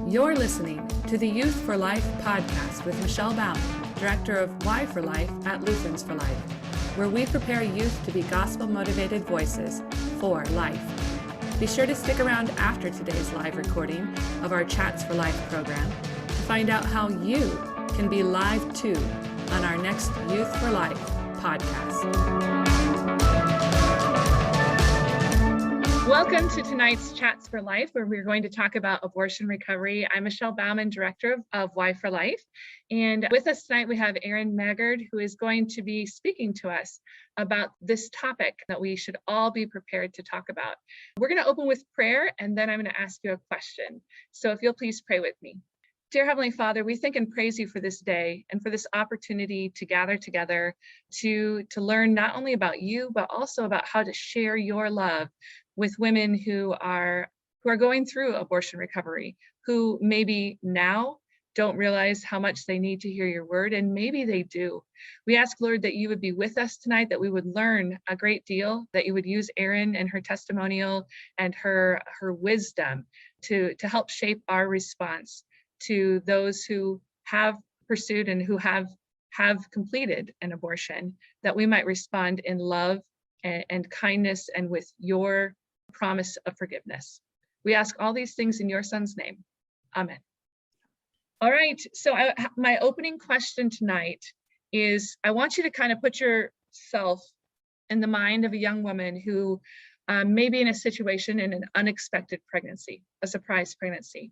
You're listening to the Youth for Life podcast with Michelle Baum, Director of Why for Life at Lutherans for Life, where we prepare youth to be gospel-motivated voices for life. Be sure to stick around after today's live recording of our Chats for Life program to find out how you can be live too on our next Youth for Life podcast. Welcome to tonight's Chats for Life, where we're going to talk about abortion recovery. I'm Michelle Bauman, Director of Why for Life. And with us tonight, we have Erin Maggard, who is going to be speaking to us about this topic that we should all be prepared to talk about. We're going to open with prayer, and then I'm going to ask you a question. So if you'll please pray with me. Dear Heavenly Father, we thank and praise you for this day and for this opportunity to gather together to learn not only about you, but also about how to share your love with women who are going through abortion recovery, who maybe now don't realize how much they need to hear your word, and maybe they do. We ask, Lord, that you would be with us tonight, that we would learn a great deal, that you would use Erin and her testimonial and her wisdom to help shape our response to those who have pursued and who have completed an abortion, that we might respond in love and kindness and with your promise of forgiveness. We ask all these things in your son's name. Amen. All right, so my opening question tonight is, I want you to kind of put yourself in the mind of a young woman who may be in a situation in an unexpected pregnancy, a surprise pregnancy.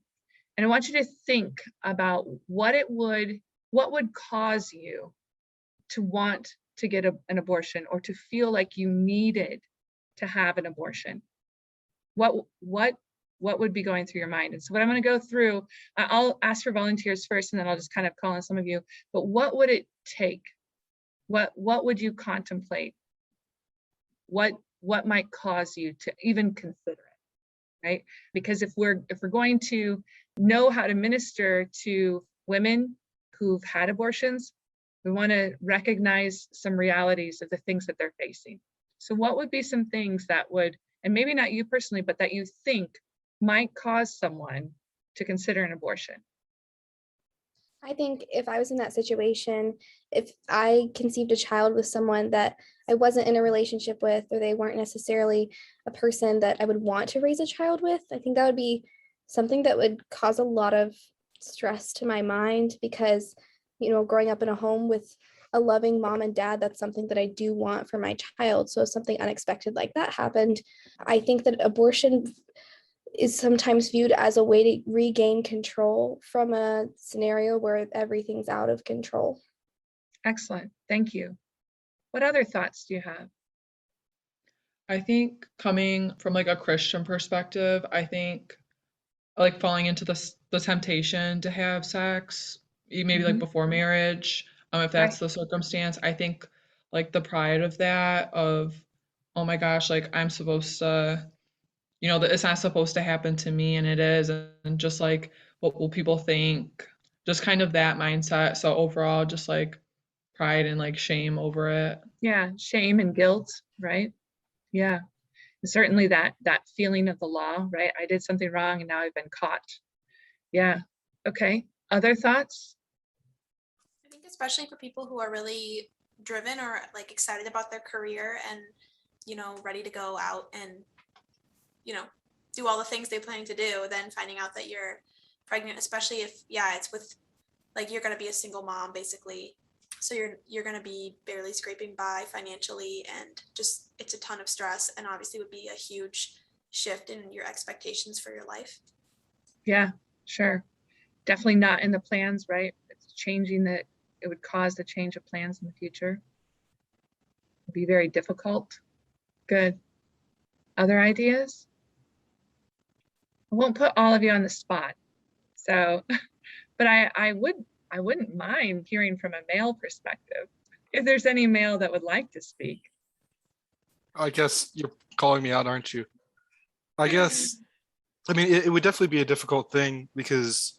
And I want you to think about what would cause you to want to get an abortion or to feel like you needed to have an abortion. What would be going through your mind? And so what I'm going to go through, I'll ask for volunteers first, and then I'll just kind of call on some of you. But what would it take? What would you contemplate? What might cause you to even consider it, right? Because if we're going to know how to minister to women who've had abortions, we want to recognize some realities of the things that they're facing. So what would be some things that would, and maybe not you personally, but that you think might cause someone to consider an abortion? I think if I was in that situation, if I conceived a child with someone that I wasn't in a relationship with, or they weren't necessarily a person that I would want to raise a child with, I think that would be something that would cause a lot of stress to my mind, because, growing up in a home with a loving mom and dad, that's something that I do want for my child. So if something unexpected like that happened, I think that abortion is sometimes viewed as a way to regain control from a scenario where everything's out of control. Excellent. Thank you. What other thoughts do you have? I think coming from like a Christian perspective, I think like falling into the temptation to have sex, maybe like before marriage, if that's the circumstance, I think like the pride of that, of, oh my gosh, like I'm supposed to, that it's not supposed to happen to me, and it is, and just like, what will people think? Just kind of that mindset. So overall, just like pride and like shame over it. Yeah, shame and guilt, right? Yeah. And certainly that feeling of the law, right? I did something wrong and now I've been caught. Yeah. Okay. Other thoughts? I think especially for people who are really driven or like excited about their career and, ready to go out and, do all the things they plan to do, then finding out that you're pregnant, especially if, it's with, like, you're going to be a single mom basically. So you're going to be barely scraping by financially, and just it's a ton of stress, and obviously would be a huge shift in your expectations for your life. Yeah, sure. Definitely not in the plans, right? It's changing that it would cause the change of plans in the future. It'd be very difficult. Good. Other ideas? I won't put all of you on the spot. So, but I wouldn't mind hearing from a male perspective, if there's any male that would like to speak. I guess you're calling me out, aren't you? I guess, it would definitely be a difficult thing, because,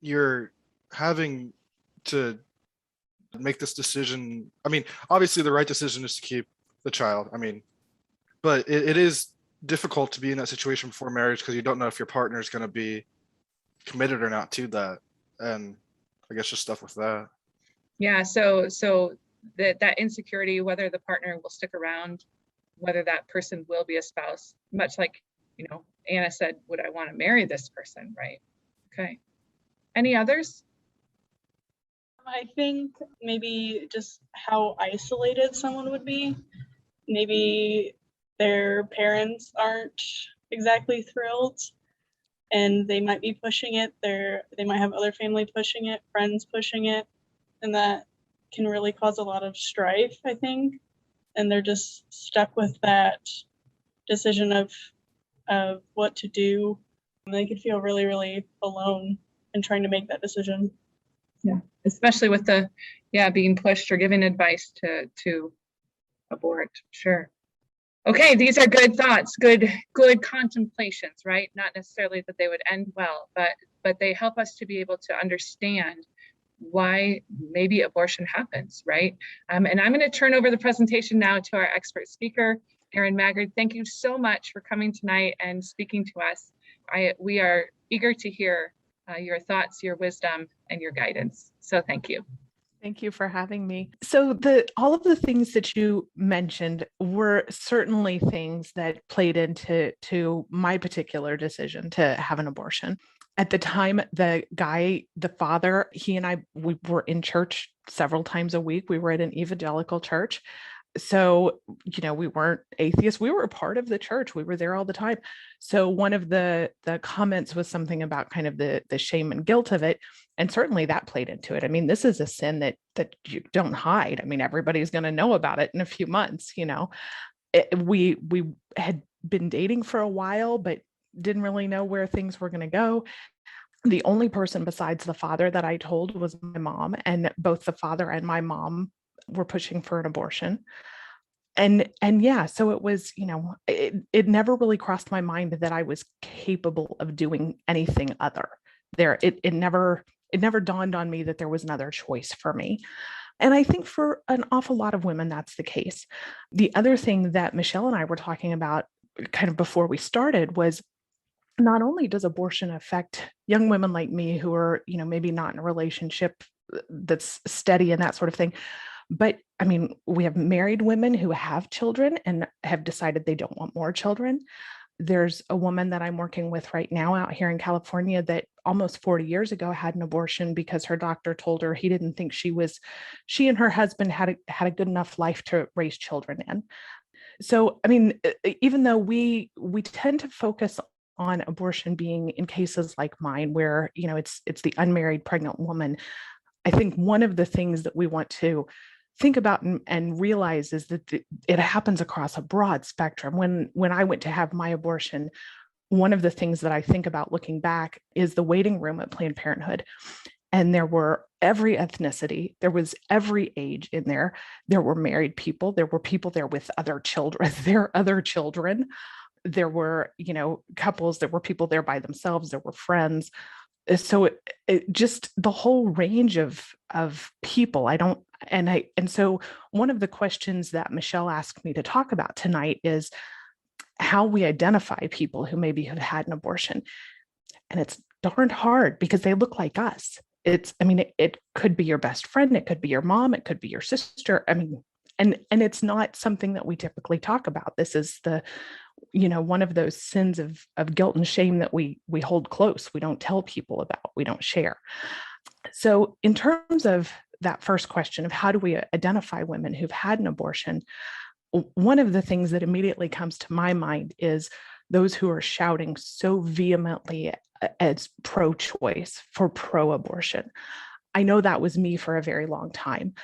you're having to make this decision. Obviously the right decision is to keep the child. But it is difficult to be in that situation before marriage, because you don't know if your partner is going to be committed or not to that. And I guess just stuff with that. Yeah, so that insecurity, whether the partner will stick around, whether that person will be a spouse, much like, Anna said, would I want to marry this person, right? Okay. Any others? I think maybe just how isolated someone would be. Maybe their parents aren't exactly thrilled and they might be pushing it. They might have other family pushing it, friends pushing it, and that can really cause a lot of strife, I think. And they're just stuck with that decision of what to do. And they could feel really, really alone in trying to make that decision. Yeah, especially with being pushed or giving advice to abort. Sure. Okay, these are good thoughts, good contemplations, right? Not necessarily that they would end well, but they help us to be able to understand why maybe abortion happens, right? And I'm going to turn over the presentation now to our expert speaker, Erin Maggard. Thank you so much for coming tonight and speaking to us. We are eager to hear your thoughts, your wisdom, and your guidance. So thank you. Thank you for having me. So all of the things that you mentioned were certainly things that played into my particular decision to have an abortion. At the time, the father, he and I, we were in church several times a week. We were at an evangelical church. So, we weren't atheists. We were a part of the church. We were there all the time. So one of the comments was something about kind of the shame and guilt of it. And certainly that played into it. I mean, this is a sin that you don't hide. I mean, everybody's going to know about it in a few months, We had been dating for a while, but didn't really know where things were going to go. The only person besides the father that I told was my mom, and both the father and my mom were pushing for an abortion. And yeah, so it was, it never really crossed my mind that I was capable of doing anything other. It never dawned on me that there was another choice for me. And I think for an awful lot of women, that's the case. The other thing that Michelle and I were talking about kind of before we started was, not only does abortion affect young women like me who are, maybe not in a relationship that's steady and that sort of thing, but I mean, we have married women who have children and have decided they don't want more children. There's a woman that I'm working with right now out here in California that almost 40 years ago had an abortion because her doctor told her he didn't think she and her husband had a good enough life to raise children in. So, I mean, even though we tend to focus on abortion being in cases like mine, where, it's the unmarried pregnant woman, I think one of the things that we want to think about and realize is that it happens across a broad spectrum. When I went to have my abortion, one of the things that I think about looking back is the waiting room at Planned Parenthood. And there were every ethnicity, there was every age in there. There were married people, there were people there with other children, there were, couples, there were people there by themselves, there were friends. So it just the whole range of people. And so one of the questions that Michelle asked me to talk about tonight is how we identify people who maybe have had an abortion. And it's darn hard because they look like us. It could be your best friend, it could be your mom, it could be your sister. And it's not something that we typically talk about. This is one of those sins of guilt and shame that we hold close. We don't tell people about, we don't share. So in terms of that first question of how do we identify women who've had an abortion, one of the things that immediately comes to my mind is those who are shouting so vehemently as pro-choice for pro-abortion. I know that was me for a very long time.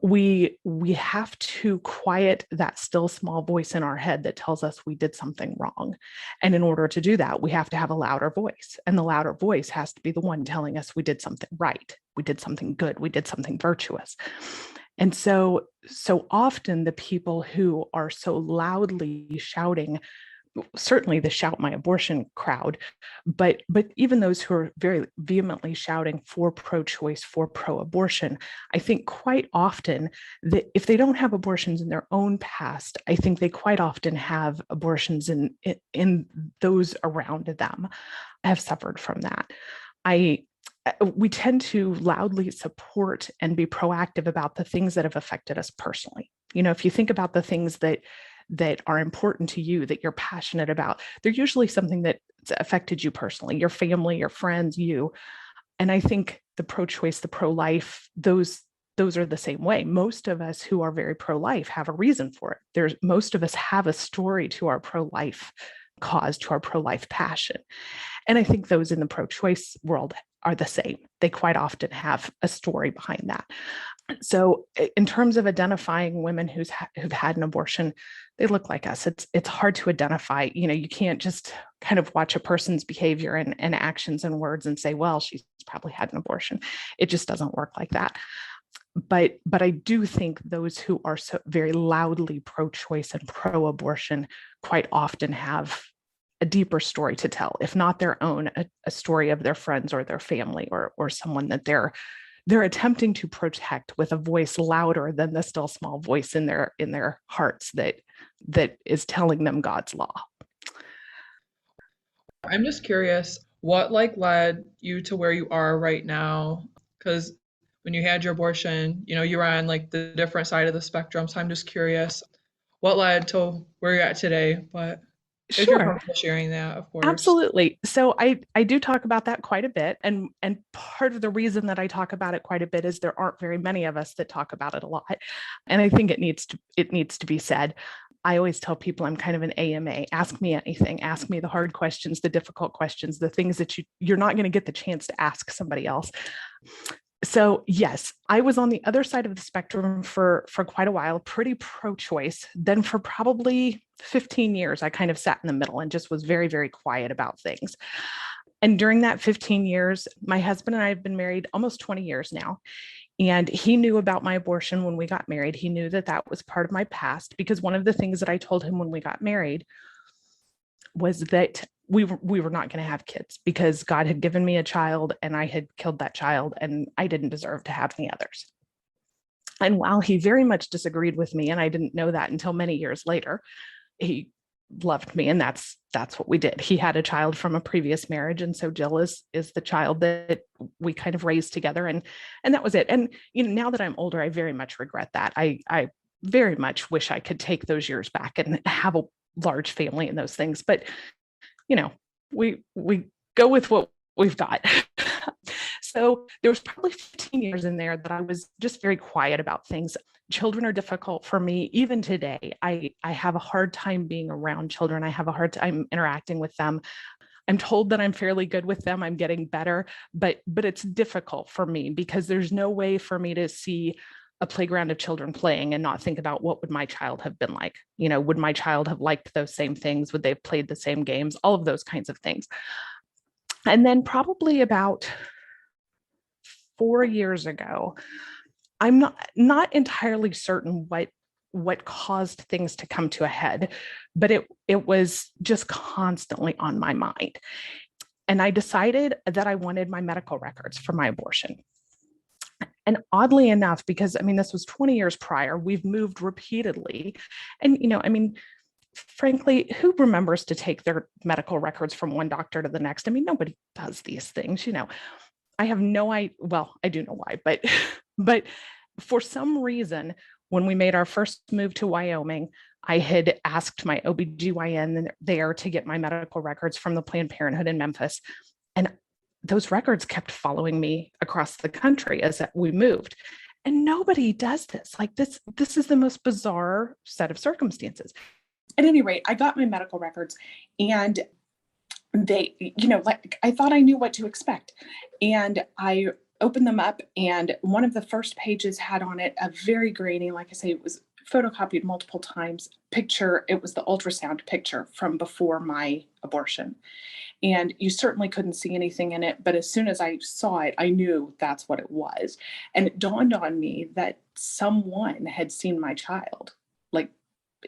We have to quiet that still small voice in our head that tells us we did something wrong. And in order to do that, we have to have a louder voice. And the louder voice has to be the one telling us we did something right. We did something good. We did something virtuous. And so often the people who are so loudly shouting, certainly the Shout My Abortion crowd, but even those who are very vehemently shouting for pro-choice, for pro-abortion, I think quite often that if they don't have abortions in their own past, I think they quite often have abortions in those around them have suffered from that. we tend to loudly support and be proactive about the things that have affected us personally. If you think about the things that are important to you, that you're passionate about, they're usually something that's affected you personally, your family, your friends, you. And I think the pro-choice, the pro-life, those are the same way. Most of us who are very pro-life have a reason for it. Most of us have a story to our pro-life cause, to our pro-life passion. And I think those in the pro-choice world are the same. They quite often have a story behind that. So in terms of identifying women who've had an abortion, they look like us. It's hard to identify. You can't just kind of watch a person's behavior and actions and words and say, well, she's probably had an abortion. It just doesn't work like that. But I do think those who are so very loudly pro-choice and pro-abortion quite often have a deeper story to tell, if not their own, a story of their friends or their family or someone that they're attempting to protect with a voice louder than the still small voice in their hearts that is telling them God's law. I'm just curious, what led you to where you are right now? Because when you had your abortion, you were on the different side of the spectrum. So I'm just curious, what led to where you're at today? But if you're Sure. comfortable sharing that, of course. Absolutely. So I do talk about that quite a bit. And part of the reason that I talk about it quite a bit is there aren't very many of us that talk about it a lot. And I think it needs to be said. I always tell people I'm kind of an AMA. Ask me anything. Ask me the hard questions, the difficult questions, the things that you're not going to get the chance to ask somebody else. So yes, I was on the other side of the spectrum for quite a while, pretty pro-choice. Then for probably 15 years, I kind of sat in the middle and just was very, very quiet about things. And during that 15 years, my husband and I have been married almost 20 years now. And he knew about my abortion when we got married. He knew that was part of my past, because one of the things that I told him when we got married was that we were not going to have kids, because God had given me a child and I had killed that child and I didn't deserve to have any others. And while he very much disagreed with me, and I didn't know that until many years later, he loved me, and that's what we did. He had a child from a previous marriage, and so Jill is the child that we kind of raised together, and that was it. And now that I'm older, I very much regret that. I very much wish I could take those years back and have a large family and those things, but we go with what we've got. So there was probably 15 years in there that I was just very quiet about things. Children are difficult for me. Even today, I have a hard time being around children. I have a hard time interacting with them. I'm told that I'm fairly good with them. I'm getting better, but it's difficult for me, because there's no way for me to see a playground of children playing and not think about what would my child have been like. Would my child have liked those same things? Would they have played the same games? All of those kinds of things. And then probably about 4 years ago, I'm not entirely certain what caused things to come to a head, but it was just constantly on my mind. And I decided that I wanted my medical records for my abortion. And oddly enough, because this was 20 years prior, we've moved repeatedly. And, frankly, who remembers to take their medical records from one doctor to the next? Nobody does these things, I have no idea. Well, I do know why, but for some reason, when we made our first move to Wyoming, I had asked my OBGYN there to get my medical records from the Planned Parenthood in Memphis. And those records kept following me across the country as we moved. And nobody does this. This is the most bizarre set of circumstances. At any rate, I got my medical records, and they, I thought I knew what to expect. And I opened them up, and one of the first pages had on it a very grainy, like I say, it was photocopied multiple times, picture. It was the ultrasound picture from before my abortion. And you certainly couldn't see anything in it, but as soon as I saw it, I knew that's what it was. And it dawned on me that someone had seen my child,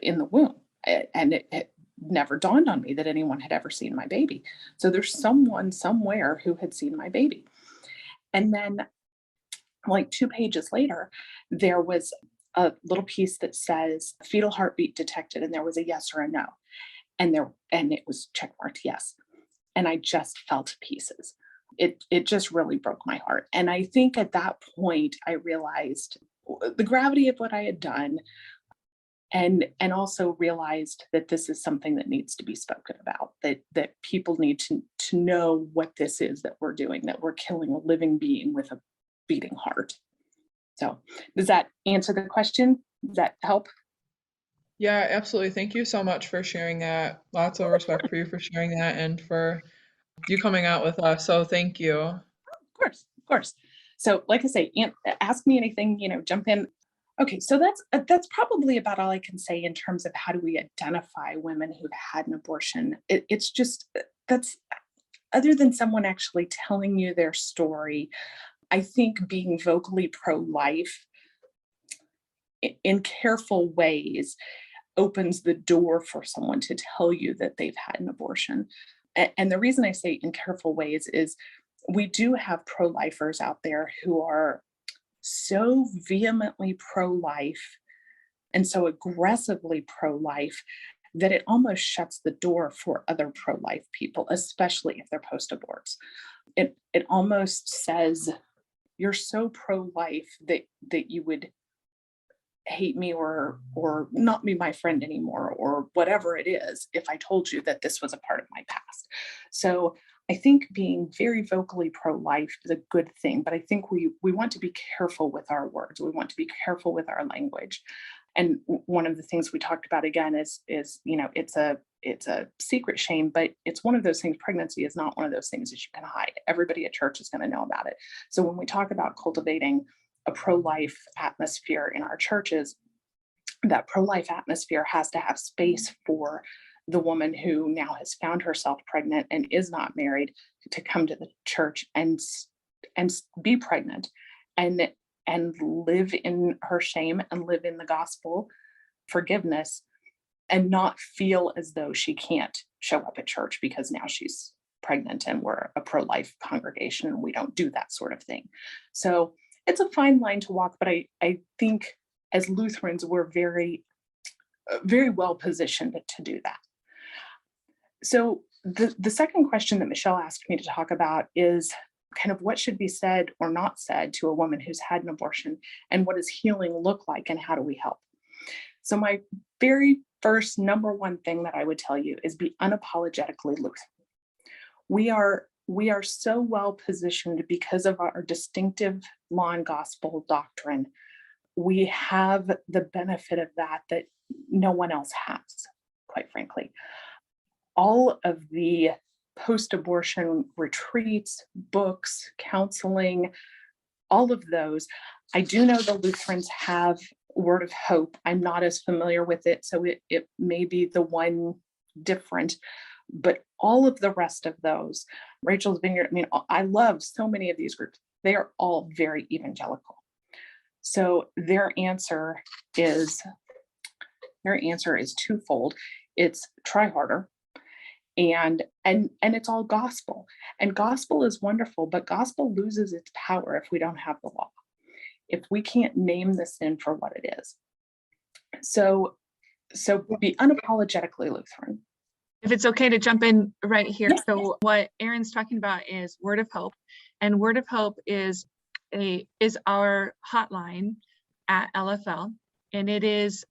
in the womb. And it never dawned on me that anyone had ever seen my baby. So there's someone somewhere who had seen my baby. And then 2 pages later, there was a little piece that says fetal heartbeat detected, and there was a yes or a no. And it was checkmarked yes. And I just fell to pieces. it just really broke my heart. And I think at that point I realized the gravity of what I had done, and also realized that this is something that needs to be spoken about, that people need to know what this is that we're doing, that we're killing a living being with a beating heart. So does that answer the question? Does that help? Yeah, absolutely. Thank you so much for sharing that. Lots of respect for you for sharing that and for you coming out with us. So thank you. Of course. So like I say, ask me anything, jump in. Okay, so that's probably about all I can say in terms of how do we identify women who've had an abortion. It's just that's other than someone actually telling you their story. I think being vocally pro-life in careful ways opens the door for someone to tell you that they've had an abortion. And the reason I say in careful ways is we do have pro-lifers out there who are so vehemently pro-life and so aggressively pro-life that it almost shuts the door for other pro-life people, especially if they're post-aborts. It almost says, you're so pro-life that you would hate me or not be my friend anymore, or whatever it is, if I told you that this was a part of my past. So I think being very vocally pro-life is a good thing, but I think we want to be careful with our words. We want to be careful with our language. And one of the things we talked about again is it's a secret shame, but it's one of those things. Pregnancy is not one of those things that you can hide. Everybody at church is going to know about it. So when we talk about cultivating a pro-life atmosphere in our churches, that pro-life atmosphere has to have space for the woman who now has found herself pregnant and is not married to come to the church and be pregnant and live in her shame and live in the gospel forgiveness and not feel as though she can't show up at church because now she's pregnant and we're a pro-life congregation and we don't do that sort of thing. So it's a fine line to walk, but I think as Lutherans, we're very, very well positioned to do that. So the second question that Michelle asked me to talk about is kind of what should be said or not said to a woman who's had an abortion, and what does healing look like, and how do we help? So my very first number one thing that I would tell you is be unapologetically Lutheran. We are so well positioned because of our distinctive law and gospel doctrine. We have the benefit of that no one else has, quite frankly. All of the post-abortion retreats, books, counseling, all of those, I do know the Lutherans have Word of Hope. I'm not as familiar with it, so it may be the one different, but all of the rest of those, Rachel's Vineyard, I love so many of these groups. They are all very evangelical. So their answer is twofold. It's try harder, and it's all gospel. And gospel is wonderful, but gospel loses its power if we don't have the law, if we can't name the sin for what it is. So be unapologetically Lutheran. If it's okay to jump in right here. Yes. So what Erin's talking about is Word of Hope, and Word of Hope is our hotline at LFL, and it is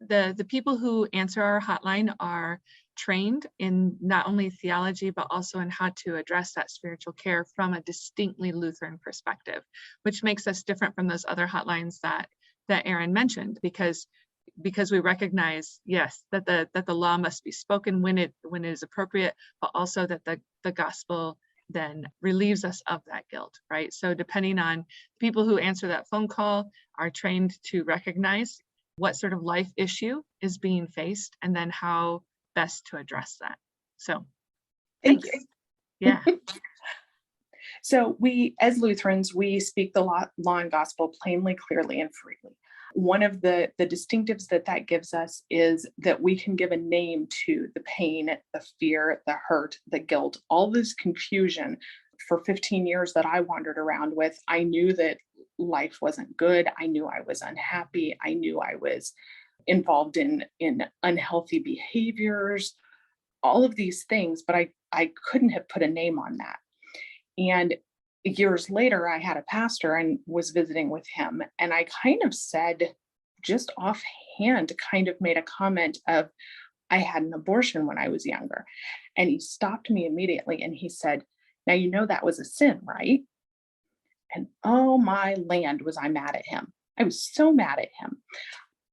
the people who answer our hotline are trained in not only theology but also in how to address that spiritual care from a distinctly Lutheran perspective, which makes us different from those other hotlines that Erin mentioned, because we recognize, yes, that the law must be spoken when it is appropriate, but also that the gospel then relieves us of that guilt, right? So depending on people who answer that phone call are trained to recognize what sort of life issue is being faced and then how best to address that. So Thank you. Yeah. So we, as Lutherans, we speak the law and gospel plainly, clearly, and freely. One of the distinctives that gives us is that we can give a name to the pain, the fear, the hurt, the guilt, all this confusion. For 15 years that I wandered around with, I knew that life wasn't good. I knew I was unhappy. I knew I was involved in unhealthy behaviors, all of these things, but I couldn't have put a name on that. And years later, I had a pastor and was visiting with him. And I kind of said, just offhand, kind of made a comment of, I had an abortion when I was younger. And he stopped me immediately and he said, now, you know, that was a sin, right? And oh my land, was I mad at him. I was so mad at him.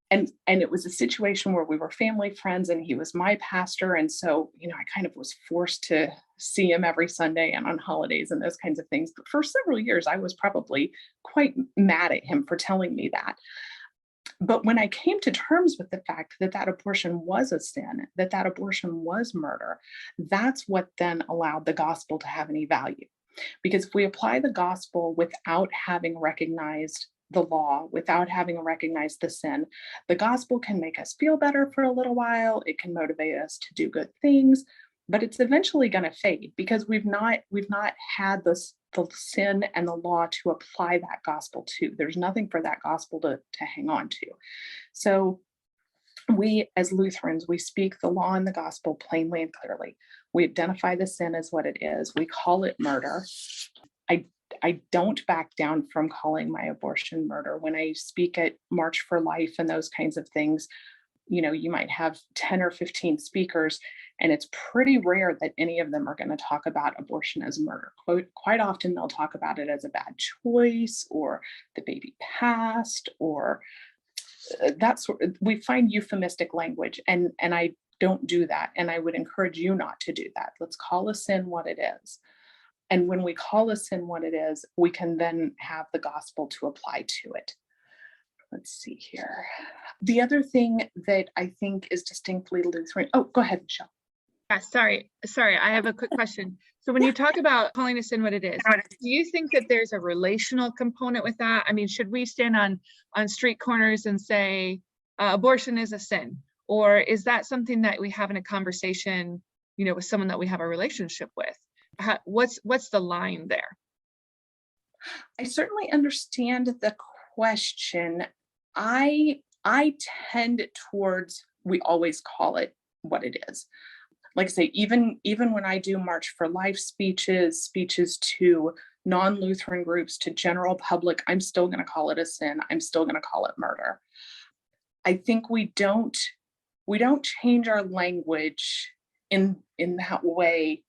And it was a situation where we were family friends and he was my pastor. And so, you know, I kind of was forced to see him every Sunday and on holidays and those kinds of things. But for several years, I was probably quite mad at him for telling me that. But when I came to terms with the fact that that abortion was a sin, that that abortion was murder, that's what then allowed the gospel to have any value. Because if we apply the gospel without having recognized the law, without having recognized the sin, the gospel can make us feel better for a little while. It can motivate us to do good things, but it's eventually going to fade because we've not had the sin and the law to apply that gospel to. There's nothing for that gospel to hang on to. So we as Lutherans, we speak the law and the gospel plainly and clearly. We identify the sin as what it is. We call it murder. I don't back down from calling my abortion murder. When I speak at March for Life and those kinds of things, you know, you might have 10 or 15 speakers, and it's pretty rare that any of them are going to talk about abortion as murder. Quite often they'll talk about it as a bad choice, or the baby passed, or we find euphemistic language, and I don't do that. And I would encourage you not to do that. Let's call a sin what it is. And when we call a sin what it is, we can then have the gospel to apply to it. Let's see here. The other thing that I think is distinctly Lutheran. Oh, go ahead, Michelle. Yeah, sorry. I have a quick question. So when you talk about calling a sin what it is, do you think that there's a relational component with that? I mean, should we stand on street corners and say abortion is a sin? Or is that something that we have in a conversation, you know, with someone that we have a relationship with? What's the line there? I certainly understand the question. I tend towards, we always call it what it is. Like I say, even when I do March for Life speeches to non-Lutheran groups, to general public, I'm still going to call it a sin. I'm still going to call it murder. I think we don't change our language in that way.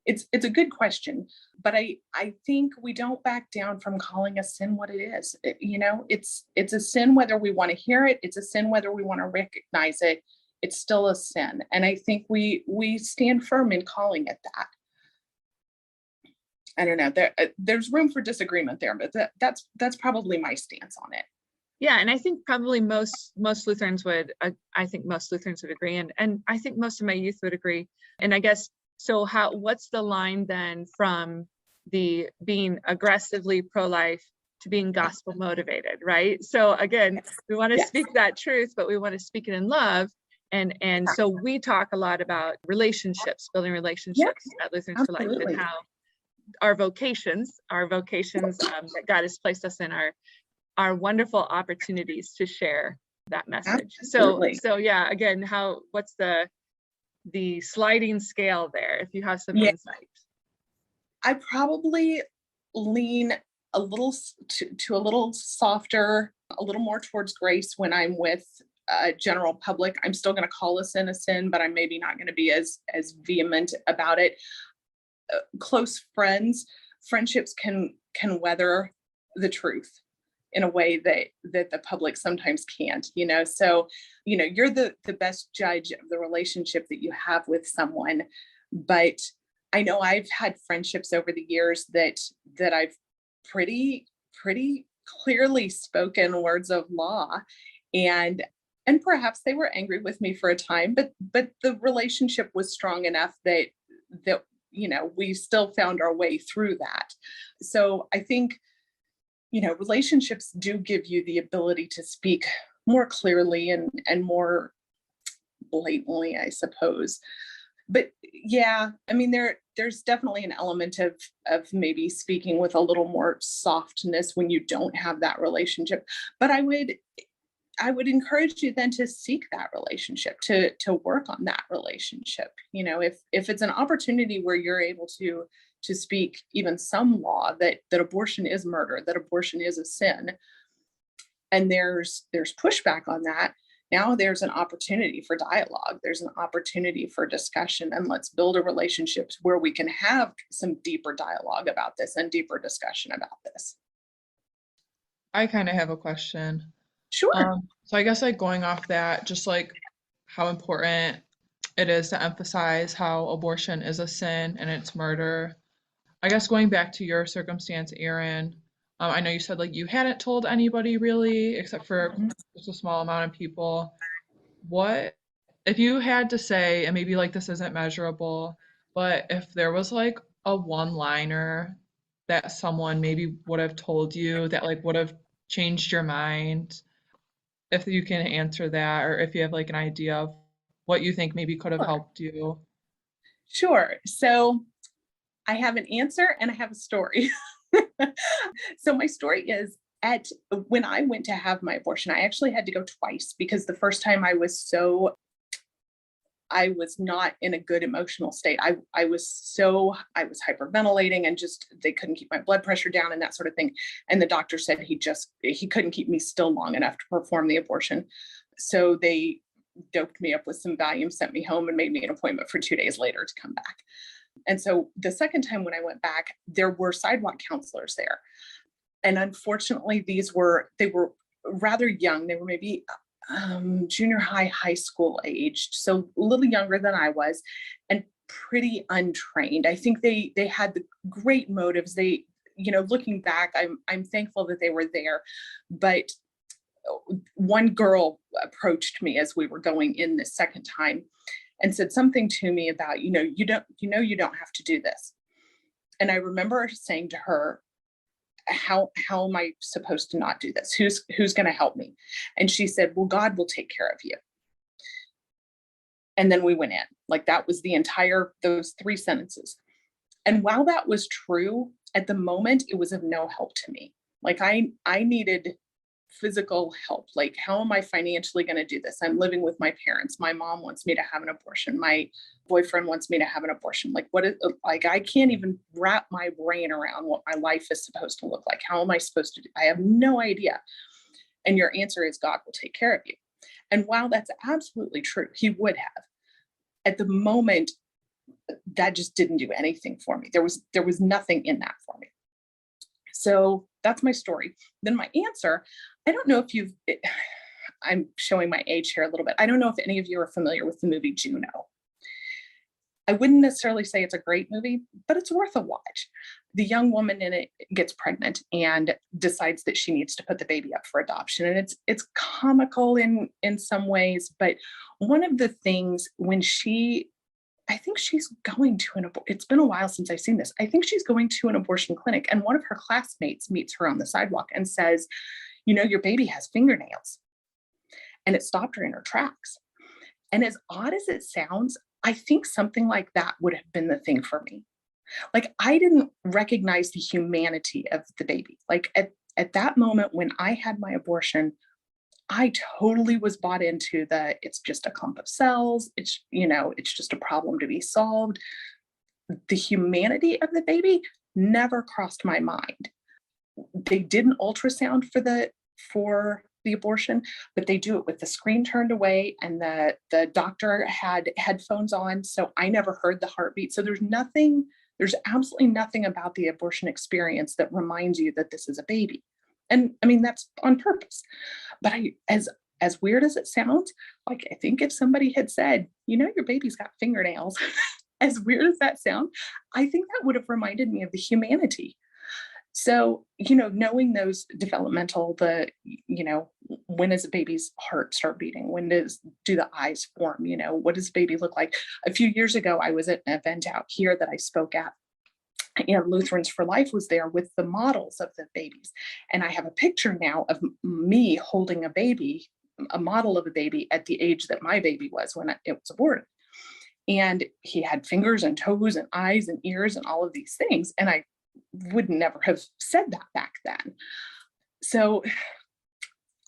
It's a good question, but I think we don't back down from calling a sin what it is. You know, it's a sin whether we want to hear it. It's a sin whether we want to recognize it. It's still a sin, and I think we stand firm in calling it that. I don't know. There's room for disagreement there, but that's probably my stance on it. Yeah, and I think probably most Lutherans would. I think most Lutherans would agree, and I think most of my youth would agree. And I guess. So what's the line then from the being aggressively pro-life to being gospel motivated, right? So again, we want to speak that truth, but we want to speak it in love. And so we talk a lot about relationships, building relationships at Lutherans for Life, and how our vocations that God has placed us in are wonderful opportunities to share that message. Absolutely. So yeah, again, what's the sliding scale there, if you have some insight? I probably lean a little to a little softer, a little more towards grace when I'm with general public. I'm still going to call a sin, but I'm maybe not going to be as vehement about it. Close friendships can weather the truth in a way that the public sometimes can't, you know. So, you know, you're the best judge of the relationship that you have with someone. But I know I've had friendships over the years that I've pretty clearly spoken words of law, and perhaps they were angry with me for a time, but the relationship was strong enough that you know, we still found our way through that. So I think, you know, relationships do give you the ability to speak more clearly and more blatantly, I suppose. But yeah, I mean, there's definitely an element of maybe speaking with a little more softness when you don't have that relationship. But I would encourage you then to seek that relationship, to work on that relationship. You know, if it's an opportunity where you're able to to speak even some law that abortion is murder, that abortion is a sin. And there's pushback on that. Now there's an opportunity for dialogue. There's an opportunity for discussion, and let's build a relationship where we can have some deeper dialogue about this and deeper discussion about this. I kind of have a question. Sure. So I guess like going off that, just like how important it is to emphasize how abortion is a sin and it's murder. I guess going back to your circumstance, Erin, I know you said like you hadn't told anybody really, except for just a small amount of people. What if you had to say, and maybe like this isn't measurable, but if there was like a one-liner that someone maybe would have told you that like would have changed your mind, if you can answer that, or if you have like an idea of what you think maybe could have Sure. helped you. Sure. So I have an answer and I have a story. So my story is when I went to have my abortion, I actually had to go twice because the first time I was not in a good emotional state. I was hyperventilating and just, they couldn't keep my blood pressure down and that sort of thing. And the doctor said he couldn't keep me still long enough to perform the abortion. So they doped me up with some Valium, sent me home, and made me an appointment for 2 days later to come back. And so the second time when I went back, there were sidewalk counselors there. And unfortunately, they were rather young. They were maybe junior high school aged, so a little younger than I was, and pretty untrained. I think they had the great motives. They, looking back, I'm thankful that they were there. But one girl approached me as we were going in the second time and said something to me about, you don't have to do this. And I remember saying to her, how am I supposed to not do this? Who's going to help me? And she said, well, God will take care of you. And then we went in. Like, that was those 3 sentences. And while that was true, at the moment, it was of no help to me. Like, I needed physical help. Like, how am I financially going to do this? I'm living with my parents. My mom wants me to have an abortion. My boyfriend wants me to have an abortion. I can't even wrap my brain around what my life is supposed to look like. How am I supposed to do? I have no idea. And your answer is God will take care of you. And while that's absolutely true, he would have. At the moment, that just didn't do anything for me. There was nothing in that for me. So that's my story. Then my answer, I don't know if I'm showing my age here a little bit. I don't know if any of you are familiar with the movie Juno. I wouldn't necessarily say it's a great movie, but it's worth a watch. The young woman in it gets pregnant and decides that she needs to put the baby up for adoption. And it's comical in some ways, but one of the things I think she's going to it's been a while since I've seen this. I think she's going to an abortion clinic, and one of her classmates meets her on the sidewalk and says, your baby has fingernails. And it stopped her in her tracks. And as odd as it sounds, I think something like that would have been the thing for me. Like, I didn't recognize the humanity of the baby. Like, at that moment when I had my abortion, I totally was bought into it's just a clump of cells. It's just a problem to be solved. The humanity of the baby never crossed my mind. They did an ultrasound for the abortion, but they do it with the screen turned away, and the doctor had headphones on, so I never heard the heartbeat. So there's absolutely nothing about the abortion experience that reminds you that this is a baby. And I mean, that's on purpose. But as weird as it sounds, like, I think if somebody had said, your baby's got fingernails, as weird as that sounds, I think that would have reminded me of the humanity. So, knowing those developmental, when does a baby's heart start beating? When do the eyes form? What does a baby look like? A few years ago, I was at an event out here that I spoke at. And Lutherans for Life was there with the models of the babies. And I have a picture now of me holding a baby, a model of a baby at the age that my baby was when it was aborted. And he had fingers and toes and eyes and ears and all of these things. And I would never have said that back then. So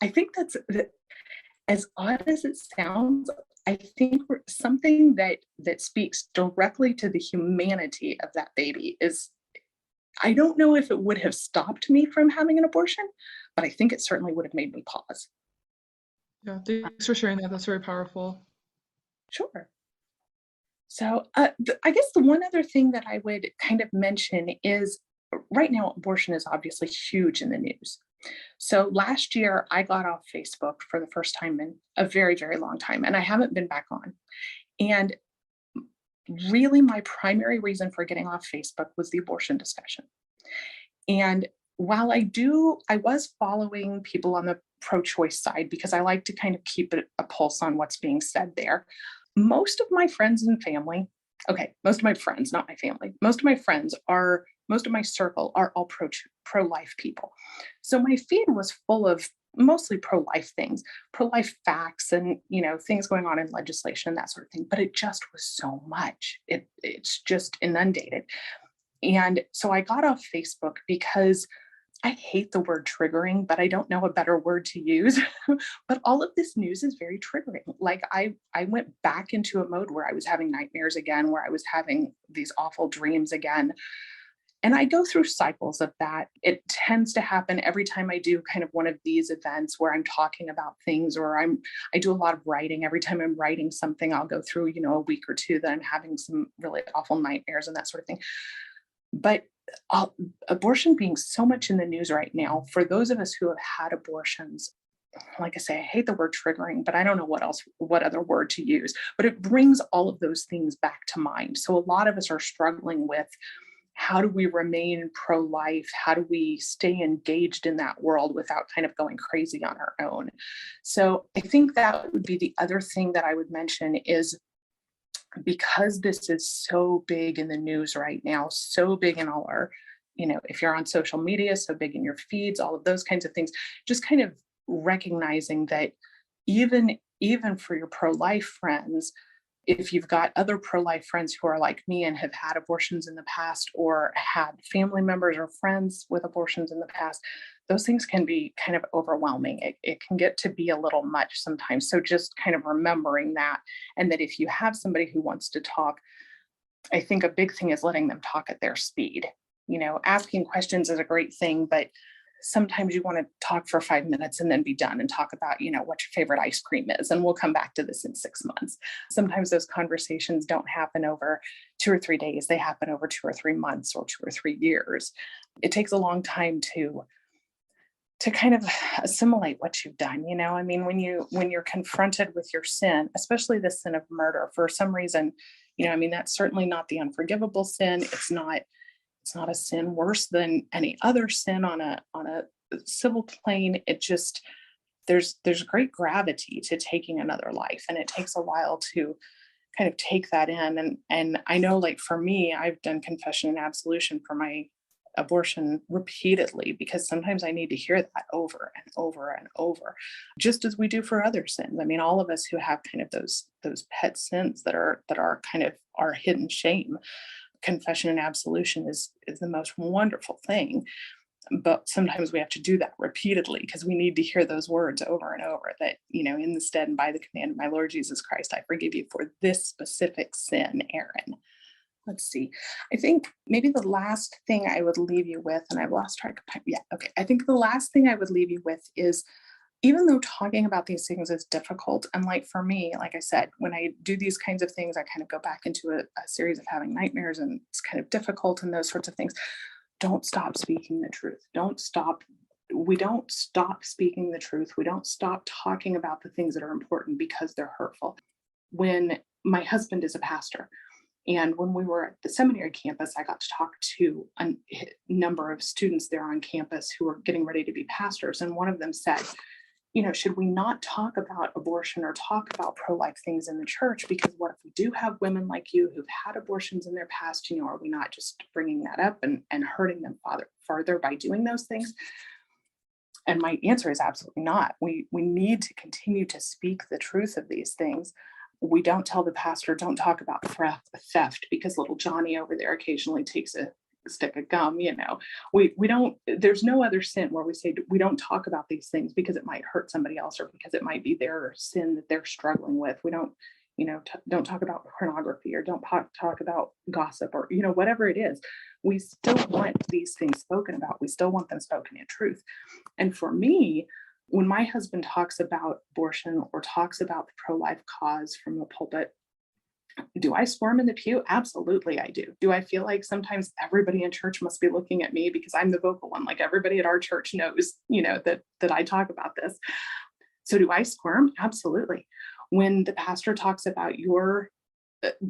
I think that's, as odd as it sounds, I think something that speaks directly to the humanity of that baby is, I don't know if it would have stopped me from having an abortion, but I think it certainly would have made me pause. Yeah, thanks for sharing that. That's very powerful. Sure. So I guess the one other thing that I would kind of mention is, right now, abortion is obviously huge in the news. So last year, I got off Facebook for the first time in a very, very long time, and I haven't been back on. And really, my primary reason for getting off Facebook was the abortion discussion. And while I was following people on the pro-choice side because I like to kind of keep a pulse on what's being said there. Most of my friends and family, okay, most of my friends, not my family, most of my circle are all pro-life people. So my feed was full of mostly pro-life things, pro-life facts and, things going on in legislation, that sort of thing. But it just was so much. It's just inundated. And so I got off Facebook because I hate the word triggering, but I don't know a better word to use. But all of this news is very triggering. Like I went back into a mode where I was having nightmares again, where I was having these awful dreams again. And I go through cycles of that. It tends to happen every time I do kind of one of these events where I'm talking about things, or I do a lot of writing. Every time I'm writing something, I'll go through, a week or two that I'm having some really awful nightmares and that sort of thing. But abortion being so much in the news right now, for those of us who have had abortions, like I say, I hate the word triggering, but I don't know what other word to use, but it brings all of those things back to mind. So a lot of us are struggling with, how do we remain pro-life? How do we stay engaged in that world without kind of going crazy on our own? So I think that would be the other thing that I would mention is, because this is so big in the news right now, so big in all our, if you're on social media, so big in your feeds, all of those kinds of things, just kind of recognizing that even for your pro-life friends, if you've got other pro-life friends who are like me and have had abortions in the past, or had family members or friends with abortions in the past, those things can be kind of overwhelming. It can get to be a little much sometimes. So just kind of remembering that, and that if you have somebody who wants to talk, I think a big thing is letting them talk at their speed. Asking questions is a great thing, but sometimes you want to talk for 5 minutes and then be done and talk about, what your favorite ice cream is. And we'll come back to this in 6 months. Sometimes those conversations don't happen over 2 or 3 days. They happen over 2 or 3 months or 2 or 3 years. It takes a long time to kind of assimilate what you've done. I mean, when you're confronted with your sin, especially the sin of murder, for some reason, that's certainly not the unforgivable sin. It's not a sin worse than any other sin on a civil plane. It just, there's great gravity to taking another life, and it takes a while to kind of take that in. And I know, like, for me, I've done confession and absolution for my abortion repeatedly, because sometimes I need to hear that over and over and over, just as we do for other sins. I mean, all of us who have kind of those pet sins that are kind of our hidden shame, confession and absolution is the most wonderful thing. But sometimes we have to do that repeatedly, because we need to hear those words over and over, that, in the stead and by the command of my Lord Jesus Christ, I forgive you for this specific sin, Erin. Let's see. I think maybe the last thing I would leave you with, and I've lost track of time. Yeah, okay. I think the last thing I would leave you with is, even though talking about these things is difficult, and like for me, like I said, when I do these kinds of things, I kind of go back into a series of having nightmares, and it's kind of difficult and those sorts of things. Don't stop speaking the truth. We don't stop speaking the truth. We don't stop talking about the things that are important because they're hurtful. When my husband is a pastor, and when we were at the seminary campus, I got to talk to a number of students there on campus who were getting ready to be pastors. And one of them said, should we not talk about abortion or talk about pro-life things in the church? Because what if we do have women like you who've had abortions in their past, are we not just bringing that up and hurting them farther by doing those things? And my answer is absolutely not. We need to continue to speak the truth of these things. We don't tell the pastor, don't talk about theft, because little Johnny over there occasionally takes a stick of gum. We don't, there's no other sin where we say we don't talk about these things because it might hurt somebody else or because it might be their sin that they're struggling with. We don't, don't talk about pornography or don't talk about gossip or, whatever it is. We still want these things spoken about. We still want them spoken in truth. And for me, when my husband talks about abortion or talks about the pro-life cause from the pulpit, do I squirm in the pew? Absolutely, I do. Do I feel like sometimes everybody in church must be looking at me because I'm the vocal one? Like everybody at our church knows, that I talk about this. So do I squirm? Absolutely. When the pastor talks about your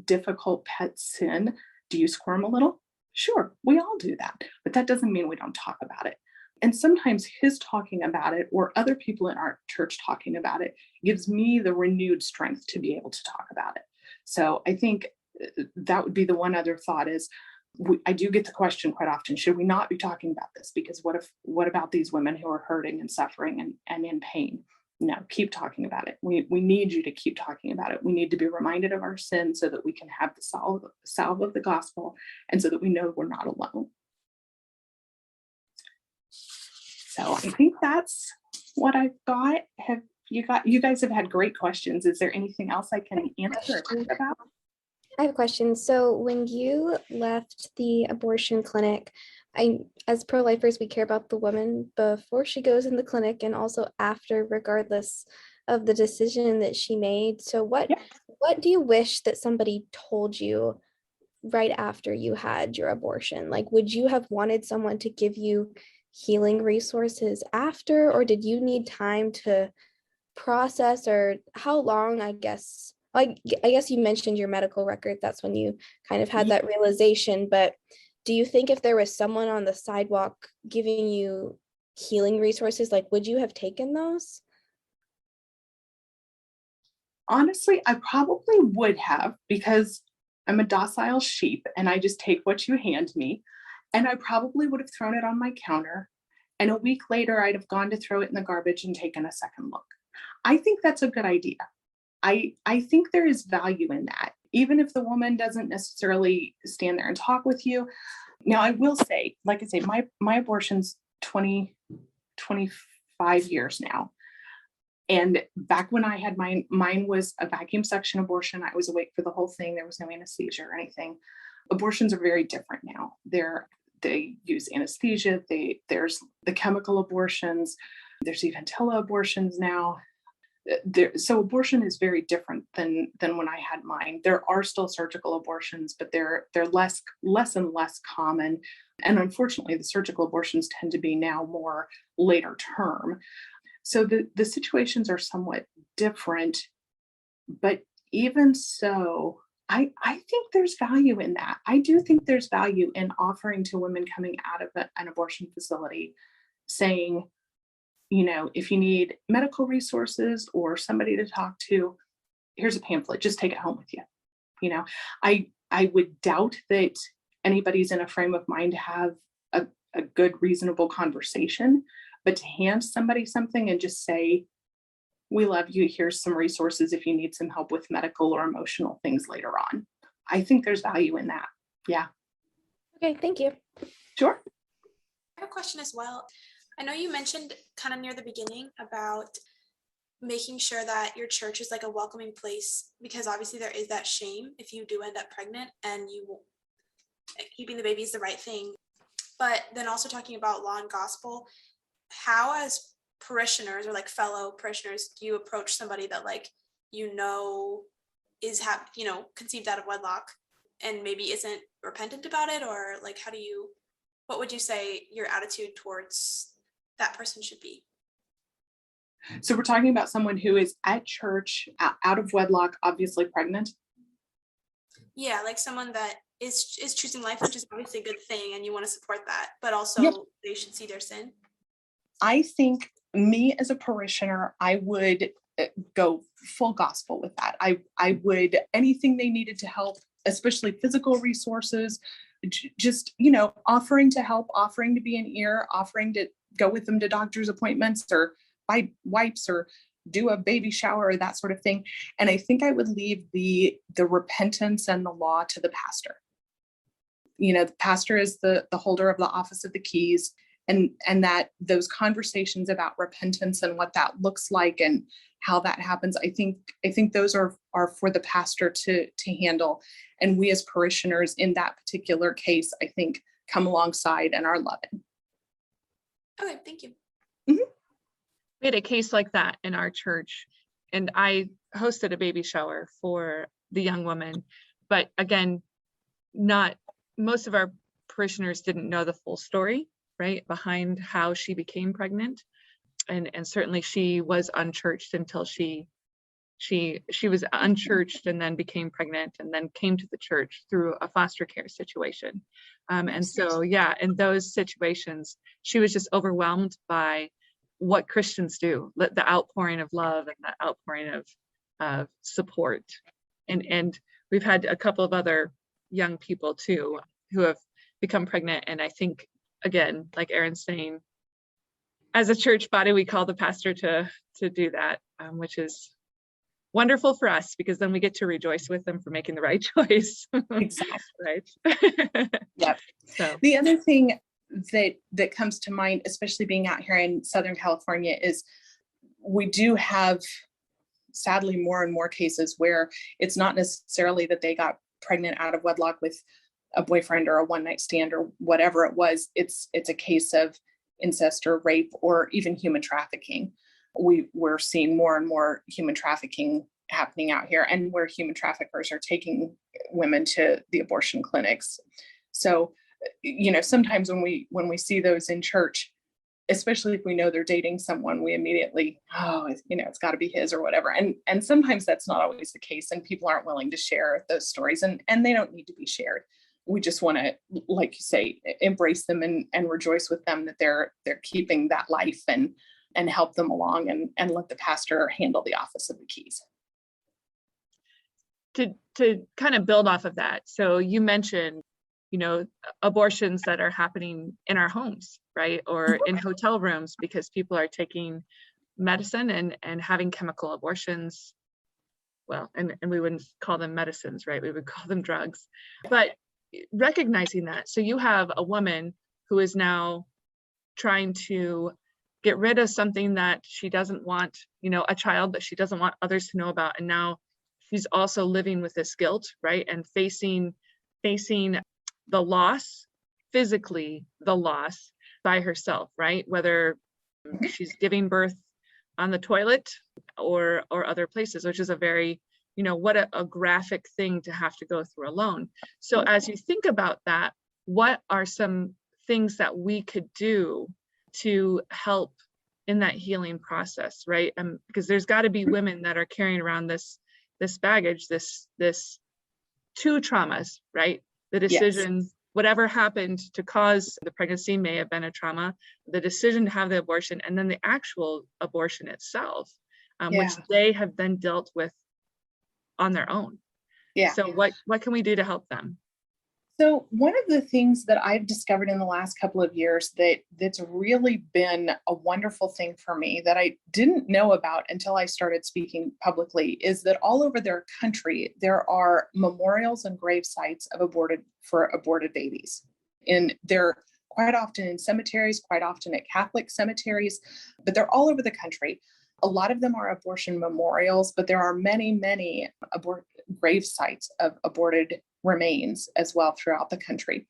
difficult pet sin, do you squirm a little? Sure, we all do that, but that doesn't mean we don't talk about it. And sometimes his talking about it or other people in our church talking about it gives me the renewed strength to be able to talk about it. So I think that would be the one other thought is I do get the question quite often, should we not be talking about this? Because what about these women who are hurting and suffering and in pain? No, keep talking about it. We need you to keep talking about it. We need to be reminded of our sin so that we can have the salve of the gospel and so that we know we're not alone. So I think that's what I've got. You guys have had great questions. Is there anything else I can answer or think about? I have a question. So when you left the abortion clinic, as pro-lifers, we care about the woman before she goes in the clinic and also after, regardless of the decision that she made. So what do you wish that somebody told you right after you had your abortion? Like, would you have wanted someone to give you healing resources after, or did you need time to process, or how long? I guess you mentioned your medical record. That's when you kind of had that realization, but do you think if there was someone on the sidewalk giving you healing resources, like, would you have taken those? Honestly, I probably would have, because I'm a docile sheep and I just take what you hand me. And I probably would have thrown it on my counter. And a week later, I'd have gone to throw it in the garbage and taken a second look. I think that's a good idea. I think there is value in that, even if the woman doesn't necessarily stand there and talk with you. Now, I will say, like I say, my abortion's 25 years now. And back when I had mine was a vacuum suction abortion. I was awake for the whole thing. There was no anesthesia or anything. Abortions are very different now. They use anesthesia. There's the chemical abortions. There's even tele-abortions now. So abortion is very different than when I had mine. There are still surgical abortions, but they're less and less common. And unfortunately, the surgical abortions tend to be now more later term. So the situations are somewhat different, but even so, I think there's value in that. I do think there's value in offering to women coming out of an abortion facility, saying, if you need medical resources or somebody to talk to, here's a pamphlet, just take it home with you. I would doubt that anybody's in a frame of mind to have a good, reasonable conversation, but to hand somebody something and just say, we love you, here's some resources if you need some help with medical or emotional things later on. I think there's value in that. Yeah. Okay, thank you. Sure. I have a question as well. I know you mentioned kind of near the beginning about making sure that your church is like a welcoming place, because obviously there is that shame if you do end up pregnant and keeping the baby is the right thing. But then also talking about law and gospel, how as parishioners or like fellow parishioners do you approach somebody that is conceived out of wedlock and maybe isn't repentant about it, or like what would you say your attitude towards that person should be? So we're talking about someone who is at church, out of wedlock, obviously pregnant. Yeah, like someone that is choosing life, which is obviously a good thing, and you want to support that, but also They should see their sin. I think me as a parishioner, I would go full gospel with that. I would, anything they needed to help, especially physical resources, just, offering to help, offering to be an ear, offering to go with them to doctor's appointments or buy wipes or do a baby shower or that sort of thing. And I think I would leave the repentance and the law to the pastor. The pastor is the holder of the office of the keys, and that those conversations about repentance and what that looks like and how that happens, I think those are for the pastor to handle. And we as parishioners in that particular case, I think, come alongside and are loving. Okay, thank you. We had a case like that in our church, and I hosted a baby shower for the young woman. But again, most of our parishioners didn't know the full story, right, behind how she became pregnant. And certainly she was unchurched until she was unchurched and then became pregnant and then came to the church through a foster care situation. And so, yeah, in those situations, she was just overwhelmed by what Christians do, the outpouring of love and the outpouring of support. And we've had a couple of other young people too who have become pregnant. And I think, again, like Erin's saying, as a church body, we call the pastor to do that, which is wonderful for us, because then we get to rejoice with them for making the right choice. Exactly. Right. Yep. So the other thing that comes to mind, especially being out here in Southern California, is we do have, sadly, more and more cases where it's not necessarily that they got pregnant out of wedlock with a boyfriend or a one-night stand or whatever it was. It's a case of incest or rape or even human trafficking. We're seeing more and more human trafficking happening out here, and where human traffickers are taking women to the abortion clinics. So, sometimes when we see those in church, especially if we know they're dating someone, we immediately, it's got to be his or whatever. And sometimes that's not always the case, and people aren't willing to share those stories, and they don't need to be shared. We just want to, like you say, embrace them and rejoice with them that they're keeping that life and help them along and let the pastor handle the office of the keys. To kind of build off of that. So you mentioned, abortions that are happening in our homes, right? Or in hotel rooms because people are taking medicine and having chemical abortions. Well, and we wouldn't call them medicines, right? We would call them drugs. But recognizing that, so you have a woman who is now trying to get rid of something that she doesn't want, a child that she doesn't want others to know about. And now she's also living with this guilt, right? And facing the loss, physically the loss by herself, right? Whether she's giving birth on the toilet or other places, which is a very, what a graphic thing to have to go through alone. So as you think about that, what are some things that we could do to help in that healing process, right? Because there's got to be women that are carrying around this baggage, this two traumas, right? The decision, yes, whatever happened to cause the pregnancy may have been a trauma, the decision to have the abortion, and then the actual abortion itself, which they have then dealt with on their own. Yeah. So what can we do to help them? So one of the things that I've discovered in the last couple of years that's really been a wonderful thing for me that I didn't know about until I started speaking publicly is that all over their country, there are memorials and grave sites of aborted babies. And they're quite often in cemeteries, quite often at Catholic cemeteries, but they're all over the country. A lot of them are abortion memorials, but there are many, many grave sites of aborted remains as well throughout the country.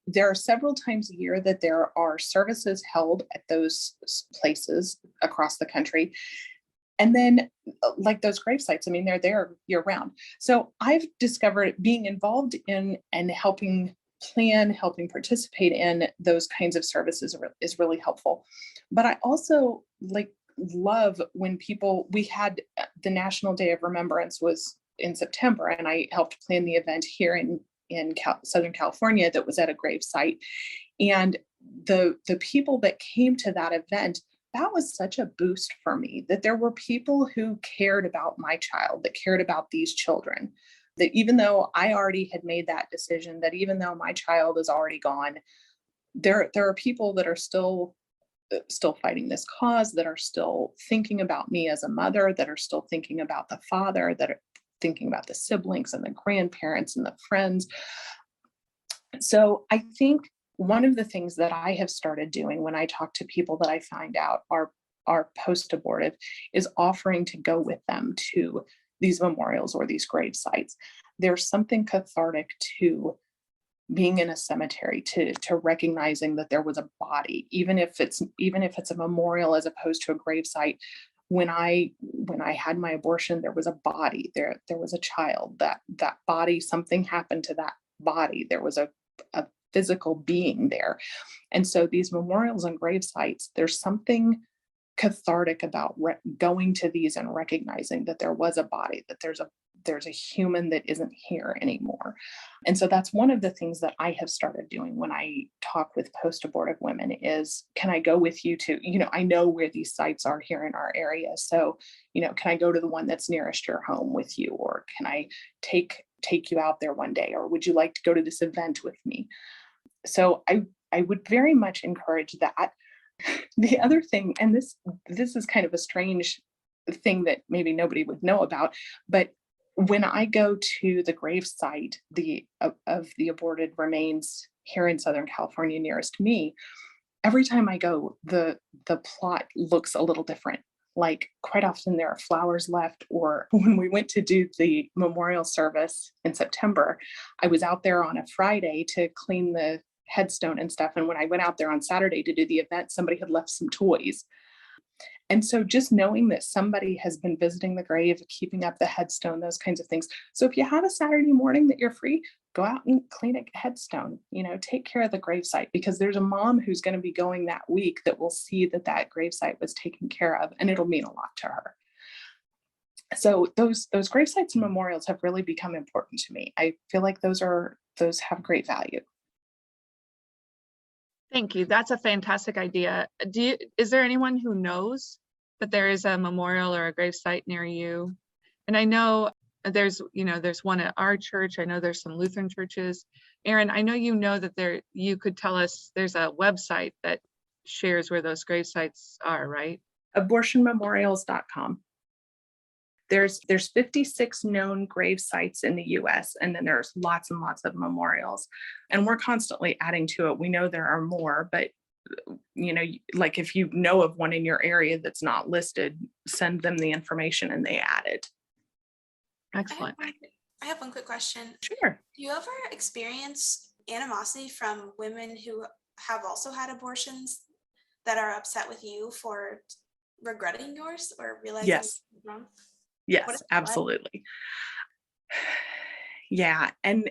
There are several times a year that there are services held at those places across the country. And then like those grave sites, they're there year round. So I've discovered being involved in and helping plan, helping participate in those kinds of services is really helpful. But I also love when we had the National Day of Remembrance was in September, and I helped plan the event here in Southern California that was at a grave site. And the people that came to that event, that was such a boost for me, that there were people who cared about my child, that cared about these children, that even though I already had made that decision, that even though my child is already gone, there are people that are still fighting this cause, that are still thinking about me as a mother, that are still thinking about the father, that are thinking about the siblings and the grandparents and the friends. So I think one of the things that I have started doing when I talk to people that I find out are post-abortive is offering to go with them to these memorials or these grave sites. There's something cathartic to being in a cemetery, to recognizing that there was a body, even if it's a memorial as opposed to a grave site. When I had my abortion, there was a body there. There was a child. That body, something happened to that body. There was a physical being there. And so these memorials and grave sites, there's something cathartic about going to these and recognizing that there was a body, that there's a human that isn't here anymore. And so that's one of the things that I have started doing when I talk with post-abortive women is, can I go with you to, I know where these sites are here in our area. So, can I go to the one that's nearest your home with you? Or can I take you out there one day? Or would you like to go to this event with me? So I would very much encourage that. The other thing, and this is kind of a strange thing that maybe nobody would know about, but when I go to the grave site of the aborted remains here in Southern California nearest me, every time I go, the plot looks a little different. Like quite often there are flowers left, or when we went to do the memorial service in September, I was out there on a Friday to clean the headstone and stuff. And when I went out there on Saturday to do the event, somebody had left some toys. And so just knowing that somebody has been visiting the grave, keeping up the headstone, those kinds of things. So if you have a Saturday morning that you're free, go out and clean a headstone, take care of the gravesite, because there's a mom who's going to be going that week that will see that gravesite was taken care of, and it'll mean a lot to her. So those gravesites and memorials have really become important to me. I feel like those have great value. Thank you. That's a fantastic idea. Is there anyone who knows that there is a memorial or a gravesite near you? And I know there's one at our church. I know there's some Lutheran churches. Erin, I know that you could tell us there's a website that shares where those gravesites are, right? Abortionmemorials.com. There's 56 known grave sites in the US, and then there's lots and lots of memorials. And we're constantly adding to it. We know there are more, but like if you know of one in your area that's not listed, send them the information and they add it. Excellent. I have one quick question. Sure. Do you ever experience animosity from women who have also had abortions that are upset with you for regretting yours or realizing Yes. wrong? Yes, absolutely. Yeah. And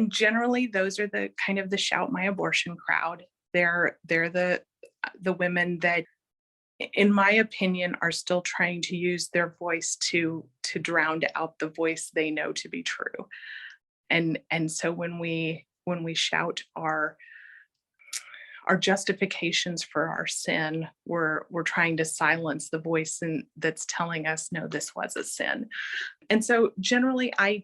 generally those are the kind of the shout my abortion crowd. They're the women that, in my opinion, are still trying to use their voice to drown out the voice they know to be true. And so when we shout our justifications for our sin, we're trying to silence the voice that's telling us, no, this was a sin. And so generally I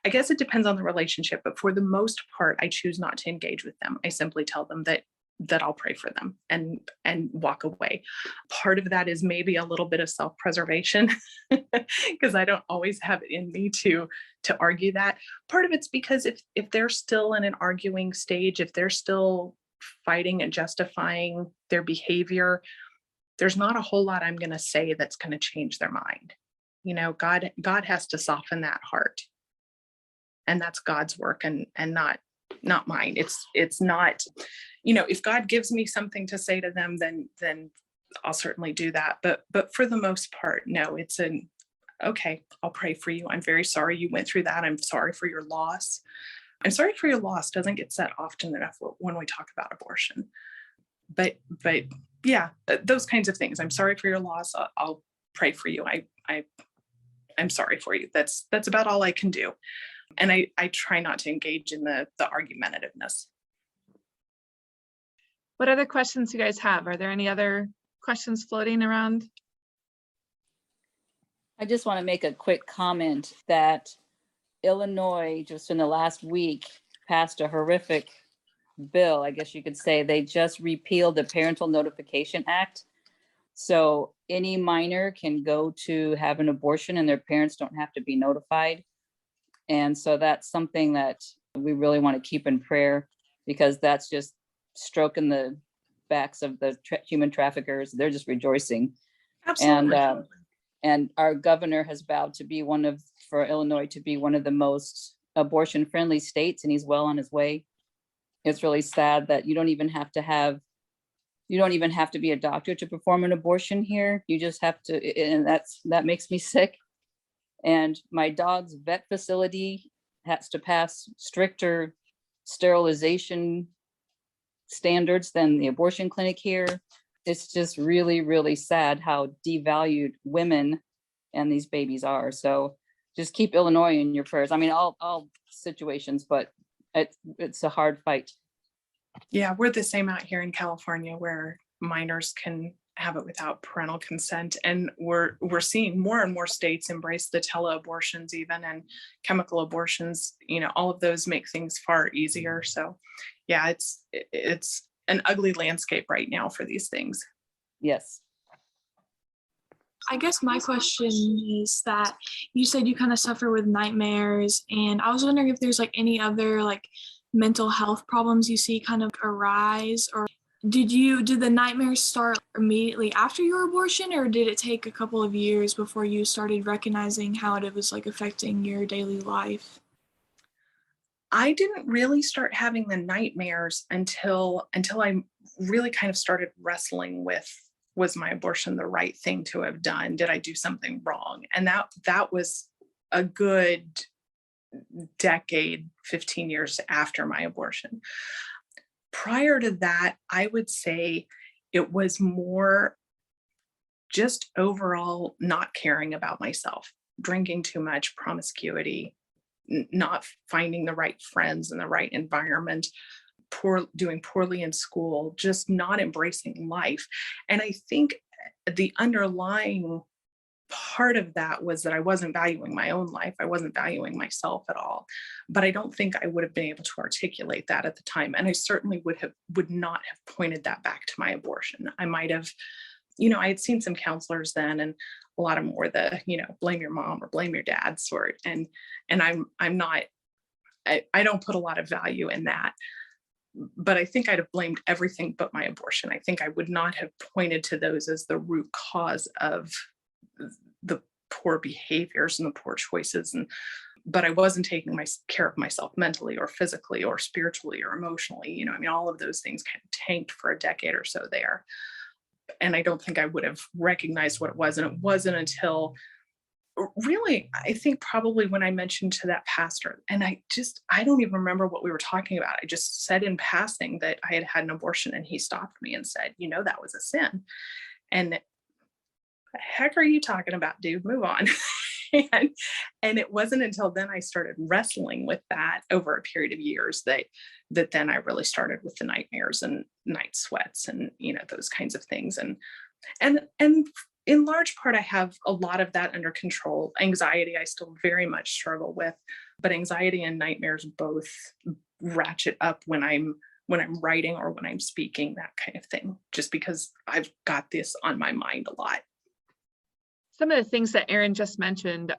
guess it depends on the relationship, but for the most part, I choose not to engage with them. I simply tell them that I'll pray for them and walk away. Part of that is maybe a little bit of self-preservation because I don't always have it in me to argue that. Part of it's because if they're still in an arguing stage, if they're still fighting and justifying their behavior, there's not a whole lot I'm going to say that's going to change their mind. God has to soften that heart, and that's God's work and not mine. It's not, if God gives me something to say to them, then I'll certainly do that. But for the most part, no, it's okay, I'll pray for you. I'm very sorry you went through that. I'm sorry for your loss. I'm sorry for your loss doesn't get said often enough when we talk about abortion. But yeah, those kinds of things. I'm sorry for your loss. I'll pray for you. I'm sorry for you. That's about all I can do. And I try not to engage in the argumentativeness. What other questions do you guys have? Are there any other questions floating around? I just want to make a quick comment that Illinois, just in the last week, passed a horrific bill. I guess you could say they just repealed the Parental Notification Act. So any minor can go to have an abortion and their parents don't have to be notified. And so that's something that we really want to keep in prayer, because that's just stroking the backs of the human traffickers. They're just rejoicing. Absolutely. And our governor has vowed to be for Illinois to be one of the most abortion friendly states, and he's well on his way. It's really sad that you don't even have to be a doctor to perform an abortion here. You just have to, and that makes me sick. And my dog's vet facility has to pass stricter sterilization standards than the abortion clinic here. It's just really, really sad how devalued women and these babies are. So just keep Illinois in your prayers. I mean, all situations, but it's a hard fight. Yeah, we're the same out here in California, where minors can have it without parental consent, and we're seeing more and more states embrace the teleabortions even, and chemical abortions. All of those make things far easier. So yeah, it's an ugly landscape right now for these things. Yes. I guess my question is that you said you kind of suffer with nightmares, and I was wondering if there's like any other like mental health problems you see kind of arise, or did the nightmares start immediately after your abortion, or did it take a couple of years before you started recognizing how it was like affecting your daily life? I didn't really start having the nightmares until I really kind of started wrestling with, was my abortion the right thing to have done? Did I do something wrong? And that was a good decade, 15 years after my abortion. Prior to that, I would say it was more just overall not caring about myself, drinking too much, promiscuity, not finding the right friends and the right environment, doing poorly in school, just not embracing life. And I think the underlying part of that was that I wasn't valuing my own life. I wasn't valuing myself at all. But I don't think I would have been able to articulate that at the time. And I certainly would not have pointed that back to my abortion. I might have, I had seen some counselors then, and a lot of them were the, blame your mom or blame your dad sort. And I'm not, I don't put a lot of value in that. But I think I'd have blamed everything but my abortion. I think I would not have pointed to those as the root cause of the poor behaviors and the poor choices. But I wasn't taking care of myself mentally or physically or spiritually or emotionally. All of those things kind of tanked for a decade or so there. And I don't think I would have recognized what it was. And it wasn't until really, I think probably when I mentioned to that pastor, and I don't even remember what we were talking about. I just said in passing that I had had an abortion, and he stopped me and said, that was a sin. And the heck are you talking about, dude? Move on. and it wasn't until then I started wrestling with that over a period of years that then I really started with the nightmares and night sweats and, those kinds of things. And in large part, I have a lot of that under control. Anxiety, I still very much struggle with, but anxiety and nightmares both ratchet up when I'm writing or when I'm speaking, that kind of thing, just because I've got this on my mind a lot. Some of the things that Erin just mentioned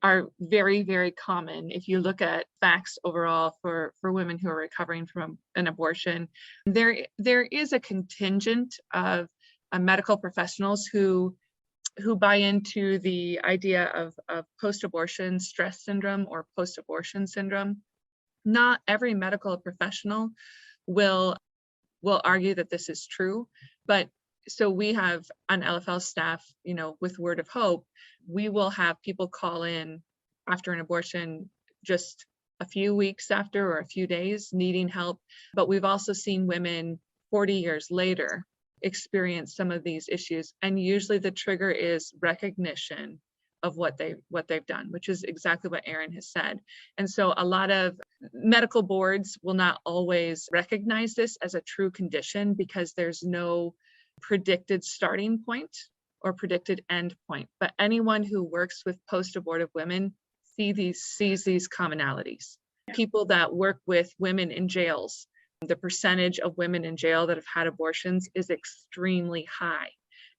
are very, very common. If you look at facts overall for women who are recovering from an abortion, there is a contingent of medical professionals who buy into the idea of post-abortion stress syndrome or post-abortion syndrome. Not every medical professional will argue that this is true, but so we have on LFL staff, with Word of Hope, we will have people call in after an abortion just a few weeks after or a few days needing help. But we've also seen women 40 years later experience some of these issues. And usually the trigger is recognition of what they've done, which is exactly what Erin has said. And so a lot of medical boards will not always recognize this as a true condition because there's no predicted starting point or predicted end point. But anyone who works with post-abortive women sees these commonalities. People that work with women in jails, the percentage of women in jail that have had abortions is extremely high.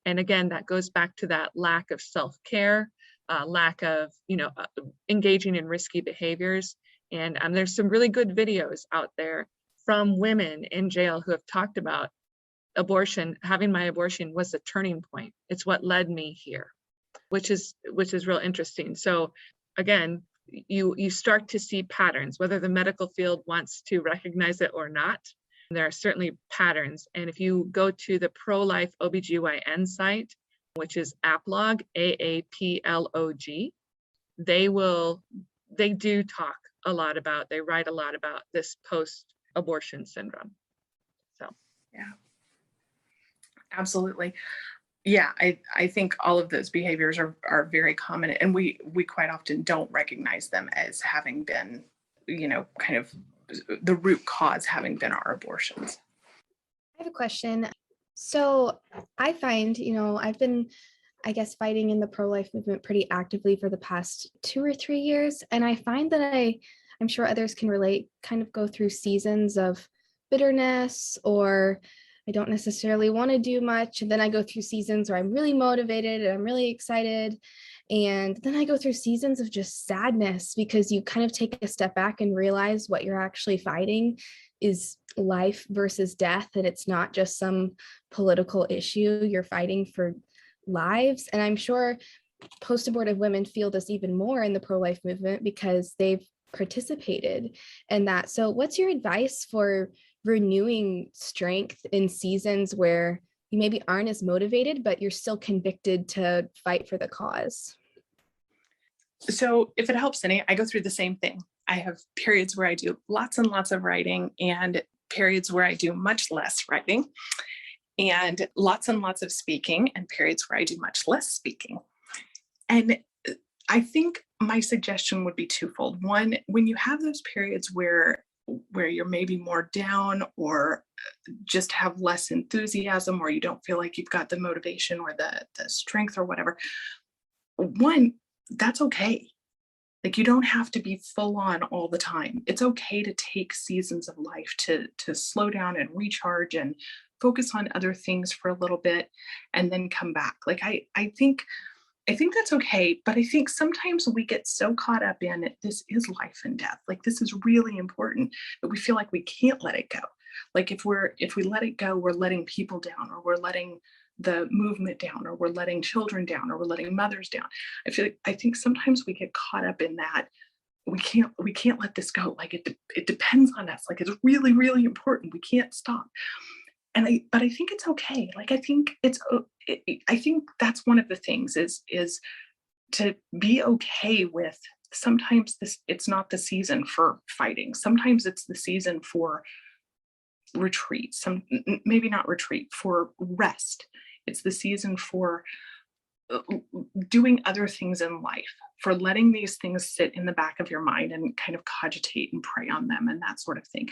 And again, that goes back to that lack of self-care, lack of, engaging in risky behaviors. And there's some really good videos out there from women in jail who have talked about abortion. Having my abortion was a turning point. It's what led me here, which is real interesting. So again, you start to see patterns, whether the medical field wants to recognize it or not. There are certainly patterns. And if you go to the pro-life OBGYN site, which is AAPLOG, AAPLOG, they do talk a lot about, they write a lot about this post-abortion syndrome. So, yeah, absolutely. Yeah, I think all of those behaviors are very common, and we quite often don't recognize them as having been, kind of the root cause having been our abortions. I have a question. So I find, I've been, I guess, fighting in the pro-life movement pretty actively for the past 2 or 3 years. And I find that I'm sure others can relate, kind of go through seasons of bitterness, or I don't necessarily want to do much. And then I go through seasons where I'm really motivated and I'm really excited. And then I go through seasons of just sadness, because you kind of take a step back and realize what you're actually fighting is life versus death. And it's not just some political issue. You're fighting for lives. And I'm sure post-abortive women feel this even more in the pro-life movement because they've participated in that. So what's your advice for renewing strength in seasons where you maybe aren't as motivated, but you're still convicted to fight for the cause? So if it helps any, I go through the same thing. I have periods where I do lots and lots of writing, and periods where I do much less writing, and lots of speaking, and periods where I do much less speaking. And I think my suggestion would be twofold. One, when you have those periods where you're maybe more down, or just have less enthusiasm, or you don't feel like you've got the motivation or the strength or whatever, one, that's okay. Like, you don't have to be full on all the time. It's okay to take seasons of life to slow down and recharge and focus on other things for a little bit and then come back. Like, I think that's okay, but I think sometimes we get so caught up in it, this is life and death. Like, this is really important, that we feel like we can't let it go. Like, if we let it go, we're letting people down, or we're letting the movement down, or we're letting children down, or we're letting mothers down. I think sometimes we get caught up in that. We can't let this go. Like, it depends on us. Like, it's really, really important. We can't stop. But I think it's okay. Like, I think that's one of the things is to be okay with, sometimes it's not the season for fighting. Sometimes it's the season for retreat. Maybe not retreat, for rest. It's the season for doing other things in life, for letting these things sit in the back of your mind and kind of cogitate and pray on them and that sort of thing.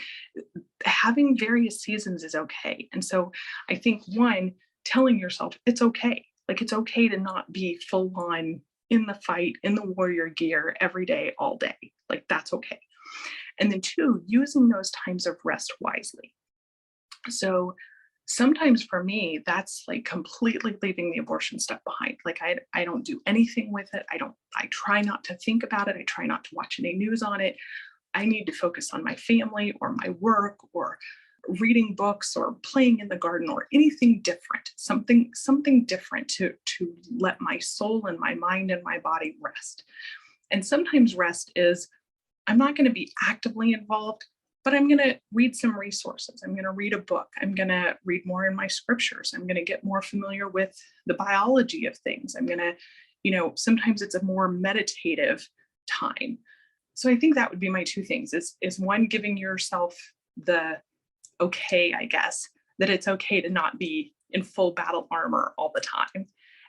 Having various seasons is okay. And so I think, one, telling yourself it's okay. Like, it's okay to not be full on in the fight, in the warrior gear every day, all day. Like, that's okay. And then two, using those times of rest wisely. So sometimes for me, that's like completely leaving the abortion stuff behind. Like, I don't do anything with it. I try not to think about it. I try not to watch any news on it. I need to focus on my family or my work or reading books or playing in the garden or anything different, something different to let my soul and my mind and my body rest. And sometimes rest is, I'm not going to be actively involved, but I'm going to read some resources. I'm going to read a book. I'm going to read more in my scriptures. I'm going to get more familiar with the biology of things. I'm going to, sometimes it's a more meditative time. So I think that would be my two things is one, giving yourself the okay, I guess, that it's okay to not be in full battle armor all the time.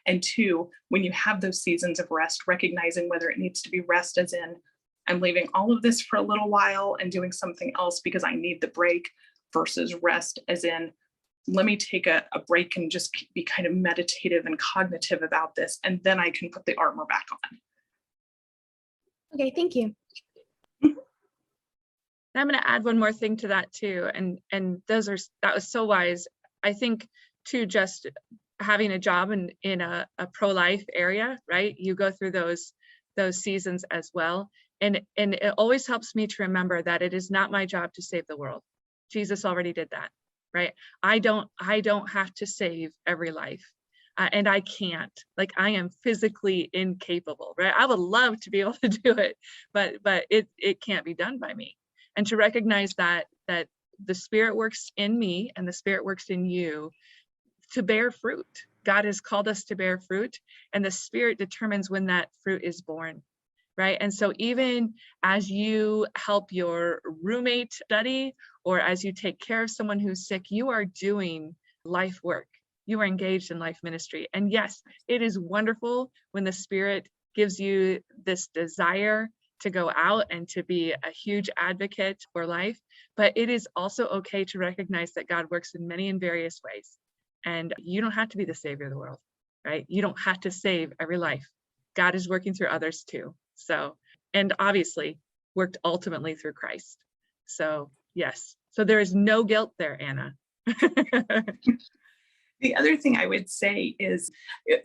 And two, when you have those seasons of rest, recognizing whether it needs to be rest as in, I'm leaving all of this for a little while and doing something else because I need the break, versus rest as in, let me take a break and just be kind of meditative and cognitive about this, and then I can put the armor back on. Okay, thank you. I'm going to add one more thing to that too, and that was so wise. I think too, just having a job in a pro-life area, right? You go through those seasons as well. And it always helps me to remember that it is not my job to save the world. Jesus already did that, right? I don't have to save every life. And I can't, like, I am physically incapable, right? I would love to be able to do it, but it can't be done by me. And to recognize that the Spirit works in me and the Spirit works in you to bear fruit. God has called us to bear fruit, and the Spirit determines when that fruit is born, right? And so even as you help your roommate study, or as you take care of someone who's sick, you are doing life work. You are engaged in life ministry. And yes, it is wonderful when the Spirit gives you this desire to go out and to be a huge advocate for life. But it is also okay to recognize that God works in many and various ways. And you don't have to be the savior of the world, right? You don't have to save every life. God is working through others too. So, and obviously worked ultimately through Christ. So yes, so there is no guilt there, Anna. The other thing I would say is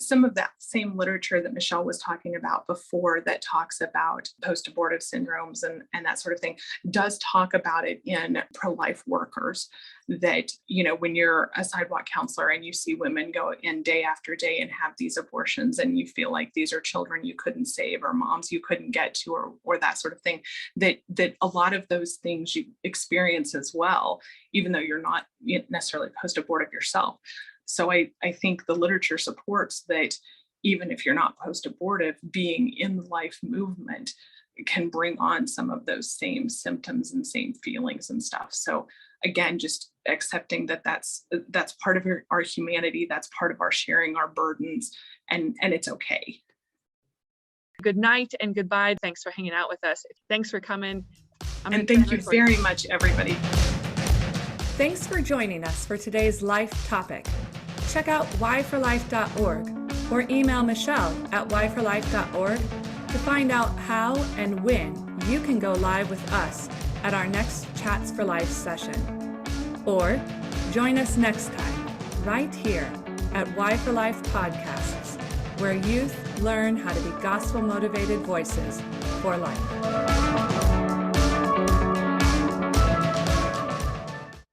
some of that same literature that Michelle was talking about before that talks about post-abortive syndromes and that sort of thing does talk about it in pro-life workers, that, you know, when you're a sidewalk counselor and you see women go in day after day and have these abortions and you feel like these are children you couldn't save or moms you couldn't get to or that sort of thing, that a lot of those things you experience as well, even though you're not necessarily post-abortive yourself. So I think the literature supports that even if you're not post-abortive, being in the life movement can bring on some of those same symptoms and same feelings and stuff. So again, just accepting that that's part of our humanity, that's part of our sharing our burdens, and it's okay. Good night and goodbye. Thanks for hanging out with us. Thanks for coming. And thank you very much, everybody. Thanks for joining us for today's life topic. Check out whyforlife.org or email Michelle at whyforlife.org to find out how and when you can go live with us at our next Chats for Life session. Or join us next time right here at Why for Life Podcasts, where youth learn how to be gospel-motivated voices for life.